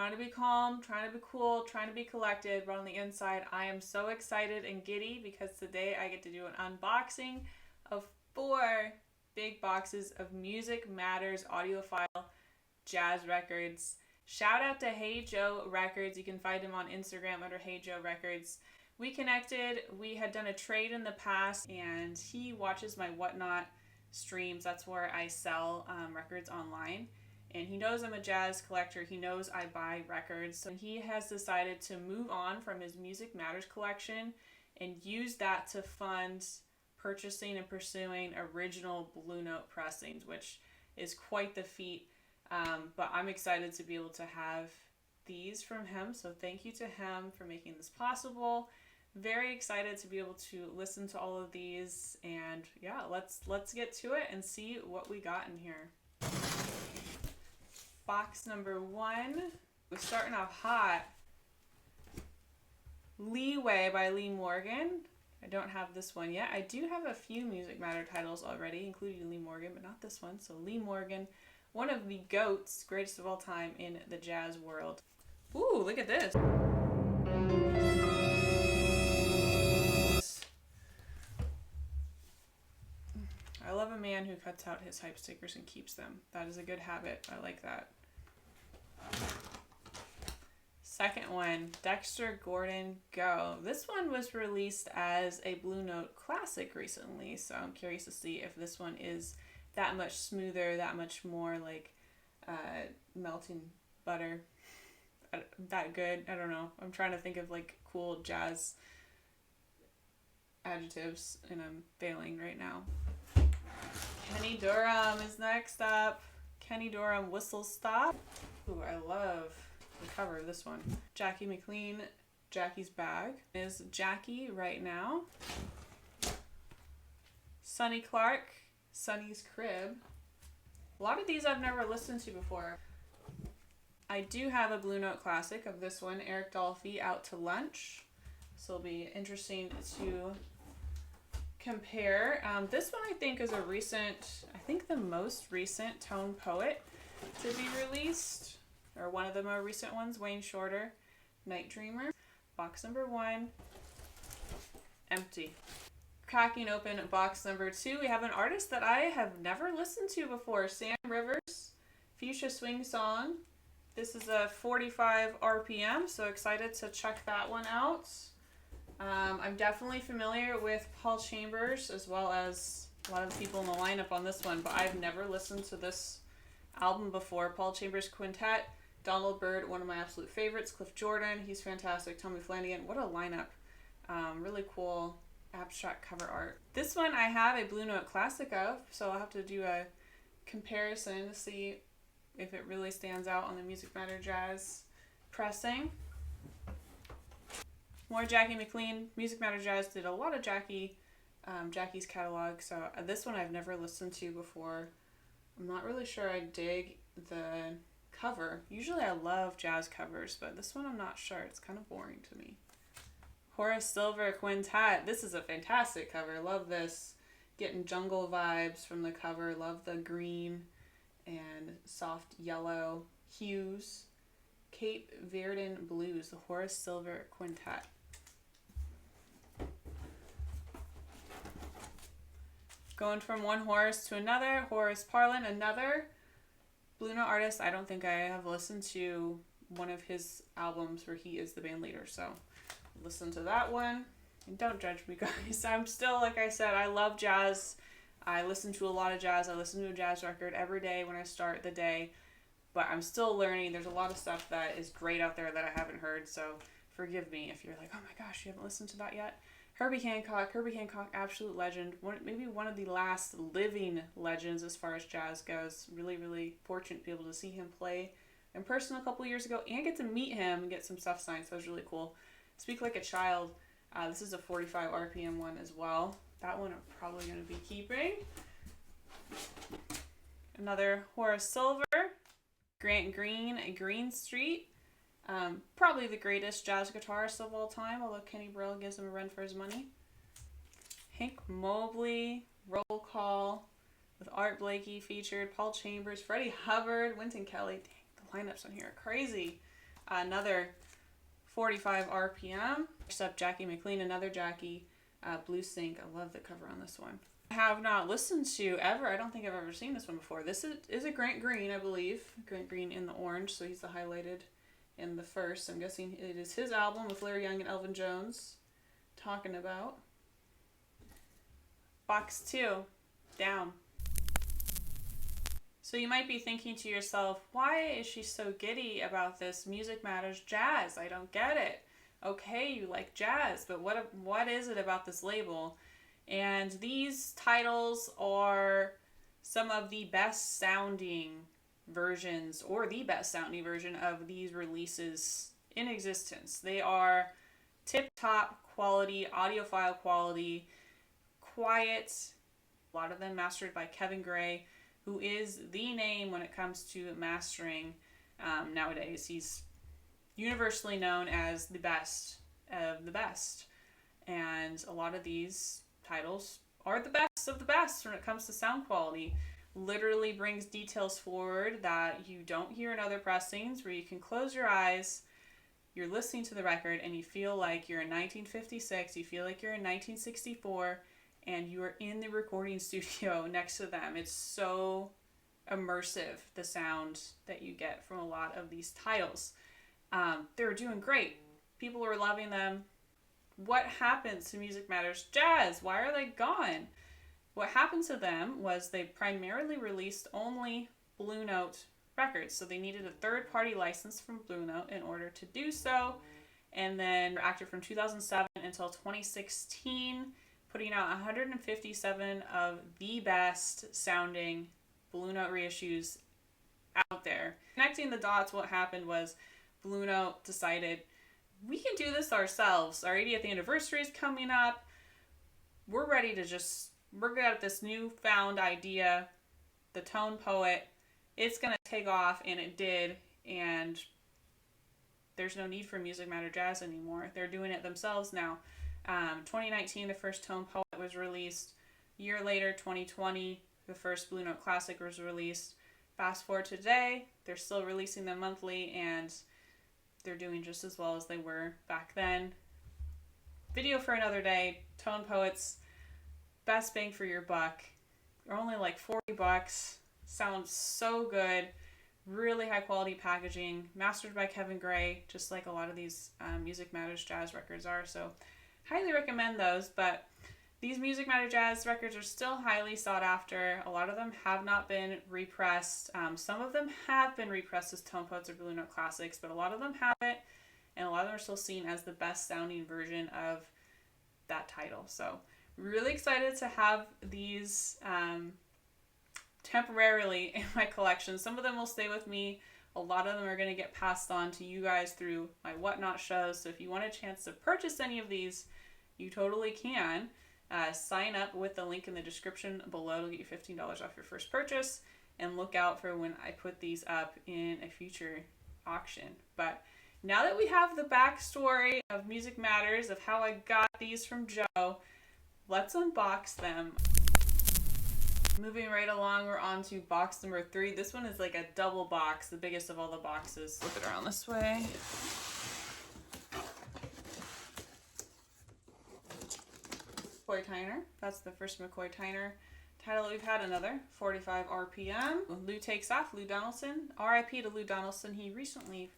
trying to be calm, trying to be cool, trying to be collected, but on the inside, I am so excited and giddy because today I get to do an unboxing of 4 big boxes of Music Matters Audiophile jazz records. Shout out to Hey Joe Records. You can find him on Instagram under Hey Joe Records. We connected. We had done a trade in the past, and he watches my Whatnot streams. That's where I sell records online. And he knows I'm a jazz collector. He knows I buy records. So he has decided to move on from his Music Matters collection and use that to fund purchasing and pursuing original Blue Note pressings, which is quite the feat. But I'm excited to be able to have these from him. So thank you to him for making this possible. Very excited to be able to listen to all of these. And yeah, let's get to it and see what we got in here. Box number 1. We're starting off hot. Leeway by Lee Morgan. I don't have this one yet. I do have a few Music Matter titles already, including Lee Morgan, but not this one. So Lee Morgan, one of the GOATs, greatest of all time in the jazz world. Ooh, look at this. I love a man who cuts out his hype stickers and keeps them. That is a good habit. I like that. Second one, Dexter Gordon Go. This one was released as a Blue Note classic recently, so I'm curious to see if this one is that much smoother, that much more like melting butter. That good. I don't know. I'm trying to think of like cool jazz adjectives and I'm failing right now. Kenny Dorham is next up. Kenny Dorham Whistle Stop. Ooh, I love the cover of this one. Jackie McLean, Jackie's Bag is Jackie Right Now. Sonny Clark, Sonny's Crib. A lot of these I've never listened to before. I do have a Blue Note classic of this one, Eric Dolphy, Out to Lunch. So it'll be interesting to compare. This one I think is a recent, I think the most recent Tone Poet to be released, or one of the more recent ones, Wayne Shorter, Night Dreamer. Box number 1, empty. Cracking open box number 2, we have an artist that I have never listened to before, Sam Rivers, Fuchsia Swing Song. This is a 45 RPM, so excited to check that one out. I'm definitely familiar with Paul Chambers as well as a lot of people in the lineup on this one, but I've never listened to this album before. Paul Chambers Quintet, Donald Byrd, one of my absolute favorites, Cliff Jordan, he's fantastic, Tommy Flanagan, what a lineup. Really cool abstract cover art. This one I have a Blue Note classic of, so I'll have to do a comparison to see if it really stands out on the Music Matter Jazz pressing. More Jackie McLean. Music Matter Jazz did a lot of Jackie's catalog, so this one I've never listened to before. I'm not really sure I dig the cover. Usually I love jazz covers, but this one I'm not sure. It's kind of boring to me. Horace Silver Quintet. This is a fantastic cover. Love this. Getting jungle vibes from the cover. Love the green and soft yellow hues. Cape Verden Blues, the Horace Silver Quintet. Going from one Horace to another, Horace Parlin, another Blue Note artist. I don't think I have listened to one of his albums where he is the band leader, so listen to that one. And don't judge me, guys. I'm still, like I said, I love jazz. I listen to a lot of jazz. I listen to a jazz record every day when I start the day, but I'm still learning. There's a lot of stuff that is great out there that I haven't heard, so forgive me if you're like, oh my gosh, you haven't listened to that yet. Herbie Hancock, absolute legend. Maybe one of the last living legends as far as jazz goes. Really, really fortunate to be able to see him play in person a couple years ago and get to meet him and get some stuff signed, so that was really cool. Speak Like a Child. This is a 45 RPM one as well. That one I'm probably going to be keeping. Another Horace Silver. Grant Green, Green Street. Probably the greatest jazz guitarist of all time, although Kenny Burrell gives him a run for his money. Hank Mobley, Roll Call, with Art Blakey featured, Paul Chambers, Freddie Hubbard, Wynton Kelly. Dang, the lineups on here are crazy. another 45 RPM. Next up, Jackie McLean, another Jackie, Blue Sync. I love the cover on this one. I have not listened to ever. I don't think I've ever seen this one before. This is a Grant Green, I believe. Grant Green in the orange, so he's the highlighted in the first. I'm guessing it is his album with Larry Young and Elvin Jones talking about. Box 2, Down. So you might be thinking to yourself, why is she so giddy about this Music Matters jazz? I don't get it. Okay, you like jazz, but what is it about this label? And these titles are some of the best sounding versions, or the best sounding version of these releases in existence. They are tip-top quality, audiophile quality, quiet, a lot of them mastered by Kevin Gray, who is the name when it comes to mastering nowadays. He's universally known as the best of the best. And a lot of these titles are the best of the best when it comes to sound quality. Literally brings details forward that you don't hear in other pressings, where you can close your eyes, you're listening to the record, and you feel like you're in 1956, you feel like you're in 1964, and you are in the recording studio next to them. It's so immersive, the sound that you get from a lot of these titles. They're doing great. People are loving them. What happened to Music Matters Jazz? Why are they gone? What happened to them was they primarily released only Blue Note records. So they needed a third-party license from Blue Note in order to do so. And then active from 2007 until 2016, putting out 157 of the best sounding Blue Note reissues out there. Connecting the dots, what happened was Blue Note decided, we can do this ourselves. Our 80th anniversary is coming up. We're ready to just work out this newfound idea, the Tone Poet. It's going to take off, and it did. And there's no need for Music Matter Jazz anymore. They're doing it themselves now. 2019, the first Tone Poet was released. A year later, 2020, the first Blue Note Classic was released. Fast forward to today, they're still releasing them monthly, and they're doing just as well as they were back then. Video for another day. Tone Poets, best bang for your buck. They're only like $40. Sounds so good. Really high quality packaging. Mastered by Kevin Gray, just like a lot of these Music Matters Jazz records are. So highly recommend those. But these Music Matter Jazz records are still highly sought after. A lot of them have not been repressed. Some of them have been repressed as Tone Poets or Blue Note Classics, but a lot of them haven't. And a lot of them are still seen as the best sounding version of that title. So really excited to have these temporarily in my collection. Some of them will stay with me. A lot of them are going to get passed on to you guys through my Whatnot shows. So if you want a chance to purchase any of these, you totally can. Sign up with the link in the description below to get you $15 off your first purchase, and look out for when I put these up in a future auction. But now that we have the backstory of Music Matters, of how I got these from Joe, let's unbox them. Moving right along, we're on to box number 3. This one is like a double box, the biggest of all the boxes. Flip it around this way. McCoy Tyner. That's the first McCoy Tyner title that we've had. Another 45 RPM. Lou Takes Off, Lou Donaldson. RIP to Lou Donaldson. He recently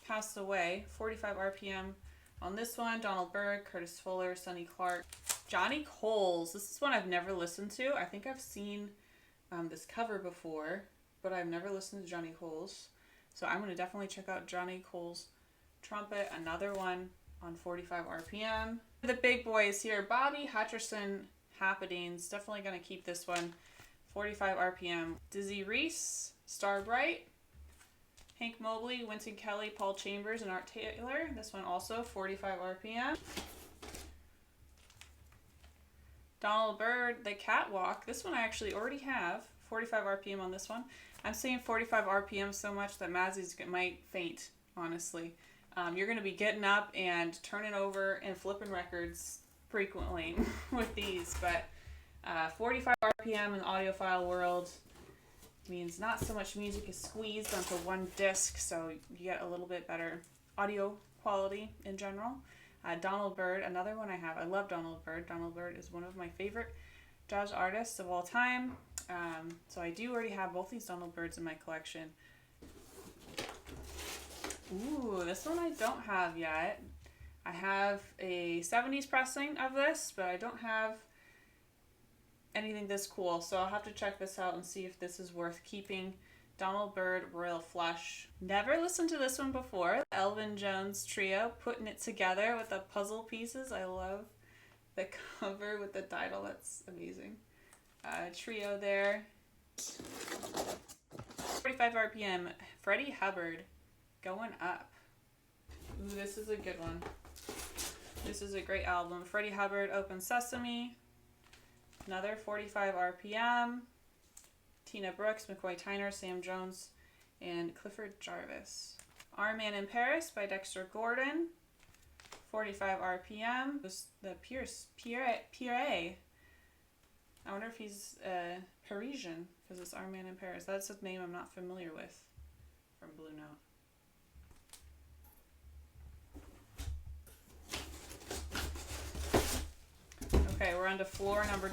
passed away. 45 RPM on this one. Donald Byrd, Curtis Fuller, Sonny Clark. Johnny Coles. This is one I've never listened to. I think I've seen this cover before, but I've never listened to Johnny Coles. So I'm going to definitely check out Johnny Coles Trumpet. Another one on 45 RPM. The big boys here, Bobby Hutcherson Happenings. Definitely going to keep this one. 45 RPM. Dizzy Reese, Starbright. Hank Mobley, Wynton Kelly, Paul Chambers, and Art Taylor. This one also 45 RPM. Donald Byrd, The Catwalk. This one I actually already have. 45 RPM on this one. I'm saying 45 RPM so much that Mazzy's might faint, honestly. You're going to be getting up and turning over and flipping records frequently with these. But 45 RPM in the audiophile world Means not so much music is squeezed onto one disc, so you get a little bit better audio quality in general. Donald Byrd, another one I have. I love Donald Byrd. Donald Byrd is one of my favorite jazz artists of all time. So I do already have both these Donald Byrds in my collection. Ooh, this one I don't have yet. I have a 70s pressing of this, but I don't have anything this cool, so I'll have to check this out and see if this is worth keeping. Donald Byrd Royal Flush. Never listened to this one before. Elvin Jones Trio, putting it together with the puzzle pieces. I love the cover with the title. That's amazing. Trio there. 45 RPM. Freddie Hubbard, Going Up. Ooh, this is a good one. This is a great album. Freddie Hubbard, Open Sesame. Another 45 RPM. Tina Brooks, McCoy Tyner, Sam Jones, and Clifford Jarvis. Our Man in Paris by Dexter Gordon. 45 RPM. It was the Pierre. I wonder if he's Parisian, because it's Our Man in Paris. That's a name I'm not familiar with from Blue Note. Okay, we're on to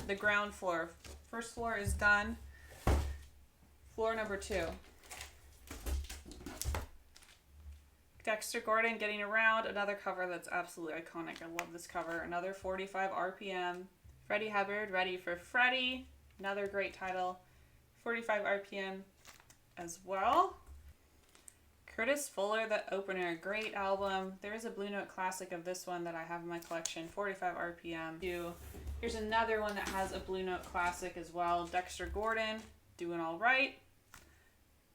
the ground floor. First floor is done. Floor number 2. Dexter Gordon, Getting Around, another cover that's absolutely iconic. I love this cover. Another 45 RPM. Freddie Hubbard, Ready for Freddie, another great title. 45 RPM as well. Curtis Fuller, The Opener, great album. There is a Blue Note classic of this one that I have in my collection, 45 RPM. Here's another one that has a Blue Note classic as well. Dexter Gordon, Doing All Right.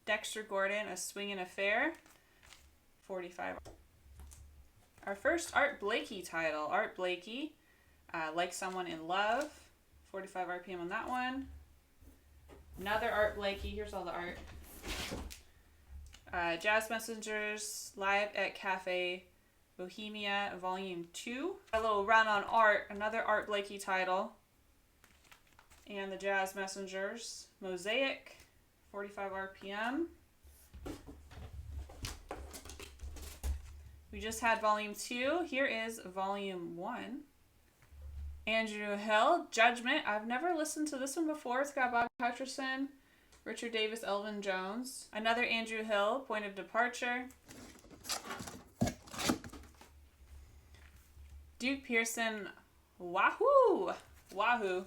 Dexter Gordon, A Swingin' Affair, 45. Our first Art Blakey title. Art Blakey, Like Someone in Love, 45 RPM on that one. Another Art Blakey. Here's all the art. Jazz Messengers, Live at Cafe Bohemia, Volume 2. A little run on art. Another Art Blakey title. And the Jazz Messengers, Mosaic, 45 RPM. We just had Volume 2. Here is Volume 1. Andrew Hill, Judgment. I've never listened to this one before. It's got Bob Hutcherson, Richard Davis, Elvin Jones. Another Andrew Hill, Point of Departure. Duke Pearson, Wahoo! Wahoo!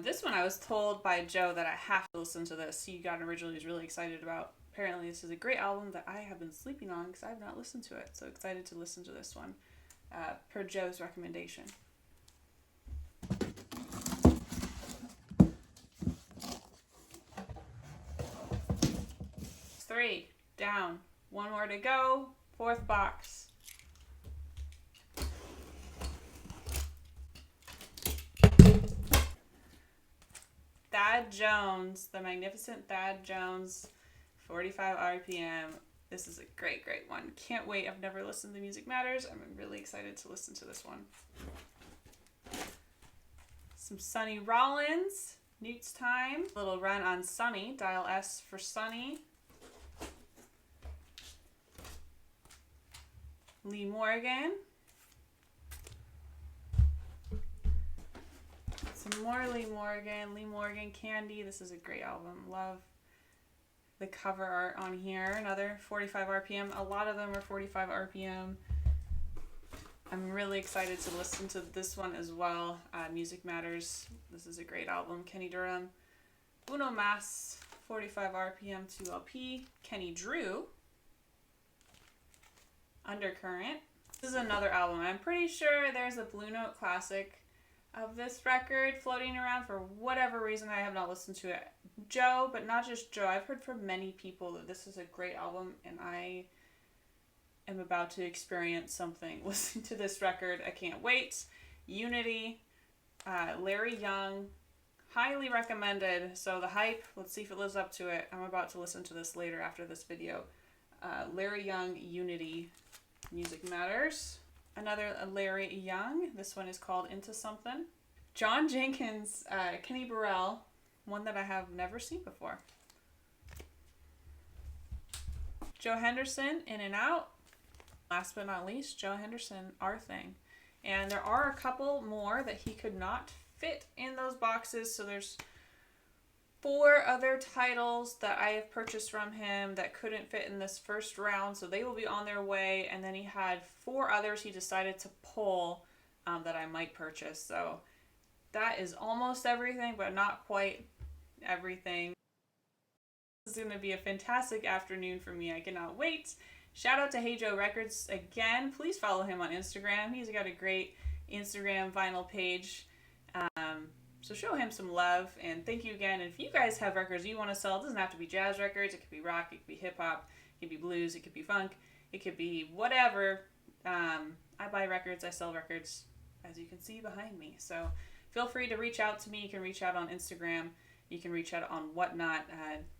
This one I was told by Joe that I have to listen to this. He got originally was really excited about. Apparently this is a great album that I have been sleeping on because I have not listened to it. So excited to listen to this one per Joe's recommendation. 3 down, 1 more to go. 4th box. Thad Jones, the magnificent Thad Jones, 45 RPM. This is a great, great one. Can't wait. I've never listened to Music Matters. I'm really excited to listen to this one. Some Sonny Rollins, Newt's Time. Little run on Sonny, dial S for Sonny. Lee Morgan. Some more Lee Morgan. Lee Morgan, Candy. This is a great album. Love the cover art on here. Another 45 RPM. A lot of them are 45 RPM. I'm really excited to listen to this one as well. Music Matters. This is a great album. Kenny Durham. Uno Mas, 45 RPM 2LP. Kenny Drew. Undercurrent. This is another album. I'm pretty sure there's a Blue Note classic of this record floating around. For whatever reason, I have not listened to it. Joe, but not just Joe. I've heard from many people that this is a great album, and I am about to experience something listening to this record. I can't wait. Unity, Larry Young, highly recommended. So the hype, let's see if it lives up to it. I'm about to listen to this later after this video. Larry Young, Unity, Music Matters. Another Larry Young. This one is called Into Something. John Jenkins, Kenny Burrell, one that I have never seen before. Joe Henderson, In and Out. Last but not least, Joe Henderson, Our Thing. And there are a couple more that he could not fit in those boxes. So there's 4 other titles that I have purchased from him that couldn't fit in this first round. So they will be on their way. And then he had 4 others he decided to pull that I might purchase. So that is almost everything, but not quite everything. This is going to be a fantastic afternoon for me. I cannot wait. Shout out to Hey Joe Records again. Please follow him on Instagram. He's got a great Instagram vinyl page. So show him some love, and thank you again. And if you guys have records you want to sell, it doesn't have to be jazz records. It could be rock, it could be hip hop, it could be blues, it could be funk, it could be whatever. I buy records, I sell records, as you can see behind me. So feel free to reach out to me. You can reach out on Instagram. You can reach out on Whatnot.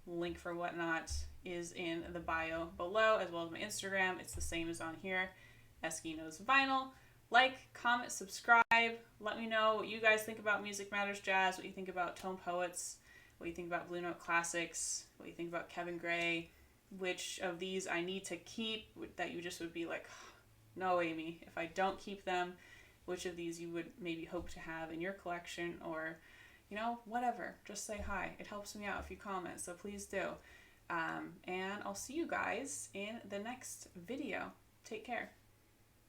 Link for Whatnot is in the bio below, as well as my Instagram. It's the same as on here, Esky Knows Vinyl. Like, comment, subscribe. Let me know what you guys think about Music Matters Jazz, what you think about Tone Poets, what you think about Blue Note Classics, what you think about Kevin Gray, which of these I need to keep that you just would be like, no, Amy, if I don't keep them, which of these you would maybe hope to have in your collection, or, you know, whatever. Just say hi. It helps me out if you comment, so please do. And I'll see you guys in the next video. Take care.